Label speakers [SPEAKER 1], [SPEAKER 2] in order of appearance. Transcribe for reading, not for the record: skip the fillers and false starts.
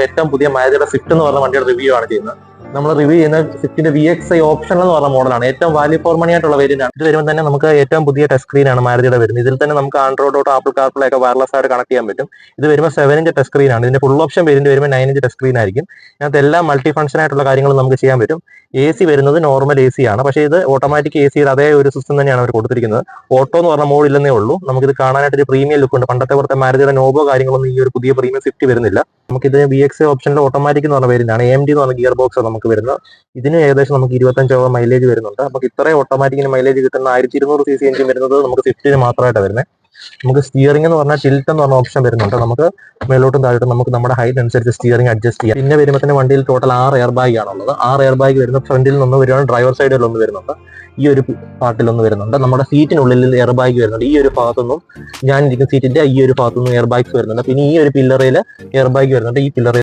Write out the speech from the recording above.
[SPEAKER 1] ഏറ്റവും പുതിയ മാരുതിയുടെ സ്വിഫ്റ്റ് എന്ന് പറഞ്ഞ വണ്ടിയുടെ റിവ്യൂ ആണ് ചെയ്യുന്നത്. നമ്മൾ റിവ്യൂ ചെയ്യുന്ന സ്വിഫ്റ്റിന്റെ VXi ഓപ്ഷൻ എന്ന് പറഞ്ഞ മോഡലാണ്. ഏറ്റവും വാല്യൂ ഫോർ മണി ആയിട്ടുള്ള വേരിയന്റ് ആണ്. ഇത് വരുമ്പോൾ തന്നെ നമുക്ക് ഏറ്റവും പുതിയ ടച്ച് സ്ക്രീൻ ആണ് മാരുതിയുടെ വരുന്നത്. ഇതിൽ തന്നെ നമുക്ക് ആൻഡ്രോയിഡ് ഓട്ടോ, ആപ്പിൾ കാർപ്ലേ ഒക്കെ വയർലെസ് ആയിട്ട് കണക്ട് ചെയ്യാൻ പറ്റും. ഇത് വരുമ്പോൾ 7-inch ടച്ച് സ്ക്രീൻ ആണ്. ഇതിന്റെ ഫുൾ ഓപ്ഷൻ വേരിയന്റ് വരുമ്പോൾ 9-inch ടച്ച് സ്ക്രീൻ ആയിരിക്കും. ഇതിനകത്ത് എല്ലാ മൾട്ടി ഫംഗ്ഷൻ ആയിട്ടുള്ള കാര്യങ്ങളും നമുക്ക് ചെയ്യാൻ പറ്റും. AC വരുന്നത് നോർമൽ AC ആണ്, പക്ഷേ ഇത് ഓട്ടോമാറ്റിക് ACയുടെ അതേ ഒരു സിസ്റ്റം തന്നെയാണ് അവർ കൊടുത്തിരിക്കുന്നത്. ഓട്ടോ എന്ന് പറഞ്ഞ മോഡ് ഇല്ലെന്നേ ഉള്ളൂ. നമുക്കിത് കാണാനായിട്ട് ഒരു പ്രീമിയം ലുക്ക് ഉണ്ട്. പണ്ടത്തെ പുറത്തെ മാരുതിയുടെ നോബോ കാര്യങ്ങളൊന്നും ഈ ഒരു പുതിയ പ്രീമിയം സ്വിഫ്റ്റ് വരുന്നില്ല. നമുക്കിത് VXi ഓപ്ഷനിൽ ഓട്ടോമാറ്റിക് എന്ന് പറഞ്ഞ വേരിയന്റ് ആണ്. AMD എന്ന് പറഞ്ഞ ഗിയർ ബോക്സ് നമുക്ക് വരുന്നത്. ഇതിന് ഏകദേശം നമുക്ക് 25 മൈലേജ് വരുന്നുണ്ട്. നമുക്ക് ഇത്രയും ഓട്ടോമാറ്റിക്കിന് മൈലേജ് കിട്ടുന്ന 1200 cc എഞ്ചിൻ വരുന്നത് നമുക്ക് സ്വിഫ്റ്റിന് മാത്രമായിട്ടാണ് വരുന്നത്. നമുക്ക് സ്റ്റിയറിംഗ് എന്ന് പറഞ്ഞാൽ ടിൽറ്റ് എന്ന് പറഞ്ഞ ഓപ്ഷൻ വരുന്നുണ്ട്. നമുക്ക് മേലോട്ടും താഴോട്ടും നമുക്ക് നമ്മുടെ ഹൈറ്റ് അനുസരിച്ച് സ്റ്റിയറിംഗ് അഡ്ജസ്റ്റ് ചെയ്യാം. പിന്നെ വരുമ്പോൾ തന്നെ വണ്ടിയിൽ ടോട്ടൽ 6 എയർ ബാഗ് ആണുള്ളത്. 6 എയർ ബാഗ് വരുന്ന ഫ്രണ്ടിൽ നിന്ന് വരുവാണ്, ഡ്രൈവർ സൈഡിൽ ഒന്ന് വരുന്നുണ്ട്, ഈ ഒരു പാർട്ടിൽ ഒന്ന് വരുന്നുണ്ട്. നമ്മുടെ സീറ്റിനുള്ളിൽ എയർ ബാഗ് വരുന്നുണ്ട്. ഈ ഒരു ഭാഗത്തൊന്നും, ഞാൻ ഇരിക്കുന്ന സീറ്റിന്റെ ഈ ഒരു ഭാഗത്തൊന്നും എയർ ബാഗ്സ് വരുന്നുണ്ട്. പിന്നെ ഈ ഒരു പില്ലറയിൽ എയർ ബാഗ് വരുന്നുണ്ട്. ഈ പില്ലറിൽ